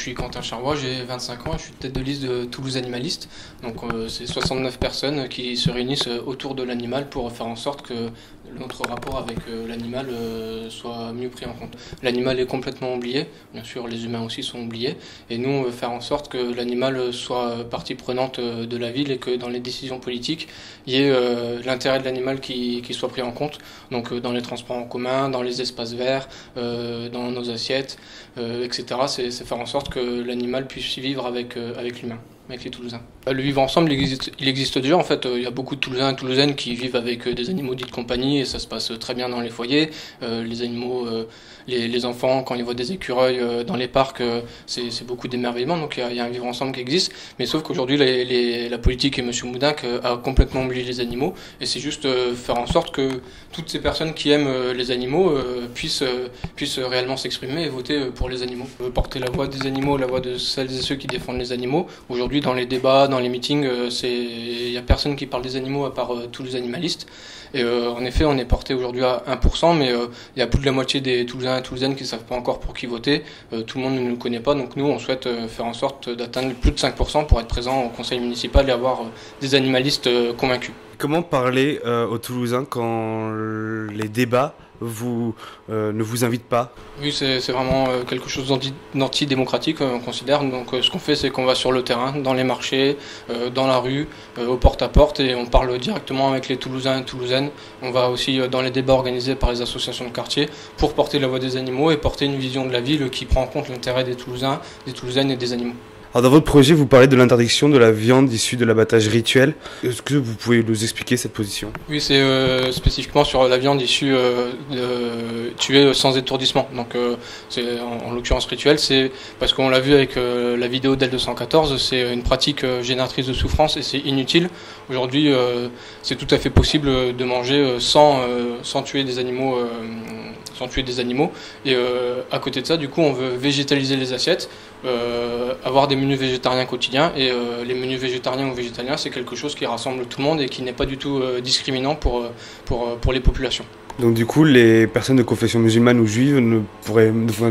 je suis Quentin Charrois, j'ai 25 ans, je suis tête de liste de Toulouse Animaliste. Donc c'est 69 personnes qui se réunissent autour de l'animal pour faire en sorte que notre rapport avec l'animal soit mieux pris en compte. L'animal est complètement oublié, bien sûr les humains aussi sont oubliés, et nous on veut faire en sorte que l'animal soit partie prenante de la ville et que dans les décisions politiques, il y ait l'intérêt de l'animal qui soit pris en compte, donc dans les transports en commun, dans les espaces verts, dans nos assiettes, etc. C'est faire en sorte que l'animal puisse vivre avec l'humain, avec les Toulousains. Le vivre ensemble, il existe déjà. En fait, il y a beaucoup de Toulousains et Toulousaines qui vivent avec des animaux dits de compagnie et ça se passe très bien dans les foyers. Les animaux, les enfants, quand ils voient des écureuils dans les parcs, c'est beaucoup d'émerveillement. Donc il y a un vivre ensemble qui existe. Mais sauf qu'aujourd'hui, la politique et M. Moudenc a complètement oublié les animaux. Et c'est juste faire en sorte que toutes ces personnes qui aiment les animaux puissent réellement s'exprimer et voter pour les animaux. Porter la voix des animaux, la voix de celles et ceux qui défendent les animaux. Aujourd'hui, dans les débats, dans les meetings, il n'y a personne qui parle des animaux à part tous les animalistes. Et en effet, on est porté aujourd'hui à 1%, mais il y a plus de la moitié des Toulousains et Toulousaines qui ne savent pas encore pour qui voter. Tout le monde ne nous connaît pas, donc nous, on souhaite faire en sorte d'atteindre plus de 5% pour être présent au conseil municipal et avoir des animalistes convaincus. Comment parler aux Toulousains quand les débats ne vous invitent pas? Oui, c'est vraiment quelque chose d'antidémocratique, on considère. Donc ce qu'on fait, c'est qu'on va sur le terrain, dans les marchés, dans la rue, au porte-à-porte, et on parle directement avec les Toulousains et Toulousaines. On va aussi dans les débats organisés par les associations de quartier pour porter la voix des animaux et porter une vision de la ville qui prend en compte l'intérêt des Toulousains, des Toulousaines et des animaux. Alors dans votre projet, vous parlez de l'interdiction de la viande issue de l'abattage rituel. Est-ce que vous pouvez nous expliquer cette position? Oui, c'est spécifiquement sur la viande issue tuée sans étourdissement. Donc c'est en l'occurrence rituel, c'est parce qu'on l'a vu avec la vidéo d'L214, c'est une pratique génératrice de souffrance et c'est inutile. Aujourd'hui, c'est tout à fait possible de manger sans tuer des animaux. Et à côté de ça, du coup, on veut végétaliser les assiettes, avoir des menus végétariens quotidiens. Et les menus végétariens ou végétaliens, c'est quelque chose qui rassemble tout le monde et qui n'est pas du tout discriminant pour les populations. Donc du coup, les personnes de confession musulmane ou juive ne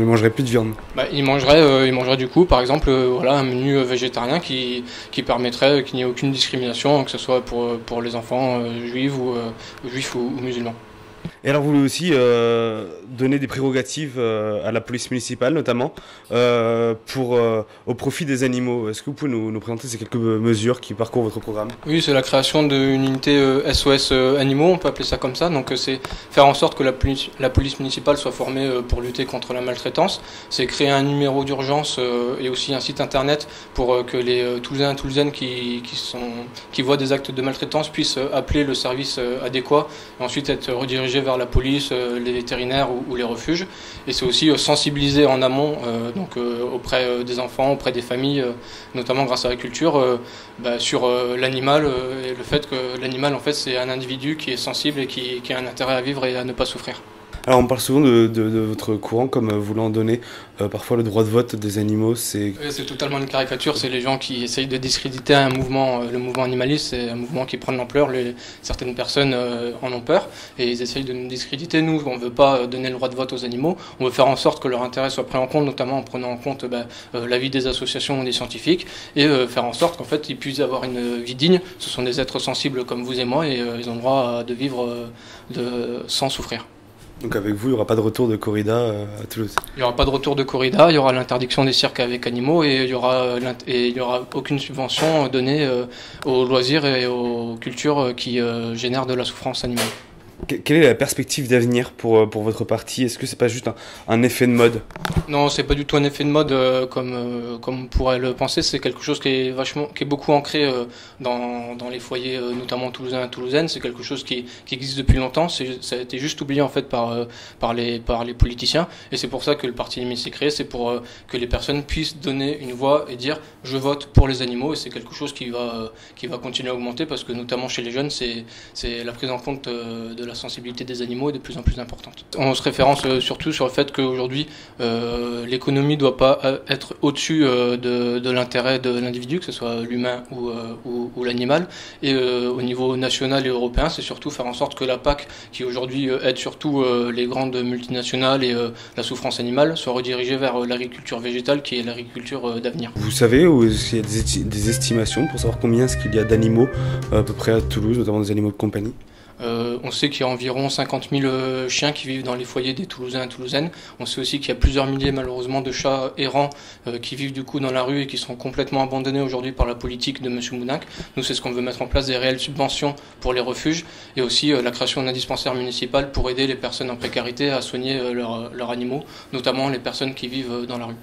mangeraient plus de viande? Ils mangeraient du coup, par exemple, un menu végétarien qui permettrait qu'il n'y ait aucune discrimination, que ce soit pour les enfants juifs ou musulmans. Et alors vous voulez aussi donner des prérogatives à la police municipale notamment au profit des animaux. Est-ce que vous pouvez nous présenter ces quelques mesures qui parcourent votre programme? Oui, c'est la création d'une unité SOS animaux, on peut appeler ça comme ça. Donc c'est faire en sorte que la police municipale soit formée pour lutter contre la maltraitance. C'est créer un numéro d'urgence et aussi un site internet pour que les Toulousains et Toulousaines qui voient des actes de maltraitance puissent appeler le service adéquat et ensuite être redirigés vers la police, les vétérinaires ou les refuges. Et c'est aussi sensibiliser en amont auprès des enfants, auprès des familles, notamment grâce à la culture, sur l'animal et le fait que l'animal en fait c'est un individu qui est sensible et qui a un intérêt à vivre et à ne pas souffrir. Alors on parle souvent de votre courant comme voulant donner parfois le droit de vote des animaux. C'est totalement une caricature, c'est les gens qui essayent de discréditer un mouvement, le mouvement animaliste, c'est un mouvement qui prend de l'ampleur, certaines personnes en ont peur et ils essayent de nous discréditer. Nous, on ne veut pas donner le droit de vote aux animaux, on veut faire en sorte que leur intérêt soit pris en compte, notamment en prenant en compte l'avis des associations ou des scientifiques et faire en sorte qu'en fait ils puissent avoir une vie digne. Ce sont des êtres sensibles comme vous et moi et ils ont le droit de vivre sans souffrir. Donc avec vous, il n'y aura pas de retour de corrida à Toulouse? Il n'y aura pas de retour de corrida, il y aura l'interdiction des cirques avec animaux et il y aura aucune subvention donnée aux loisirs et aux cultures qui génèrent de la souffrance animale. Quelle est la perspective d'avenir pour votre parti? Est-ce que c'est pas juste un effet de mode? Non, c'est pas du tout un effet de mode comme on pourrait le penser. C'est quelque chose qui est beaucoup ancré dans les foyers, notamment toulousains et toulousaines. C'est quelque chose qui existe depuis longtemps. Ça a été juste oublié en fait par les politiciens. Et c'est pour ça que le parti Limite s'est créé. C'est pour que les personnes puissent donner une voix et dire je vote pour les animaux. Et c'est quelque chose qui va continuer à augmenter parce que notamment chez les jeunes, c'est la prise en compte de la sensibilité des animaux est de plus en plus importante. On se référence surtout sur le fait qu'aujourd'hui, l'économie ne doit pas être au-dessus de l'intérêt de l'individu, que ce soit l'humain ou l'animal. Et au niveau national et européen, c'est surtout faire en sorte que la PAC, qui aujourd'hui aide surtout les grandes multinationales et la souffrance animale, soit redirigée vers l'agriculture végétale, qui est l'agriculture d'avenir. Vous savez, ou est-ce qu'il y a des estimations pour savoir combien est-ce qu'il y a d'animaux à peu près à Toulouse, notamment des animaux de compagnie? On sait qu'il y a environ 50 000 chiens qui vivent dans les foyers des Toulousains et Toulousaines. On sait aussi qu'il y a plusieurs milliers malheureusement de chats errants qui vivent du coup dans la rue et qui sont complètement abandonnés aujourd'hui par la politique de M. Moudenc. Nous, c'est ce qu'on veut mettre en place, des réelles subventions pour les refuges et aussi la création d'un dispensaire municipal pour aider les personnes en précarité à soigner leurs animaux, notamment les personnes qui vivent dans la rue.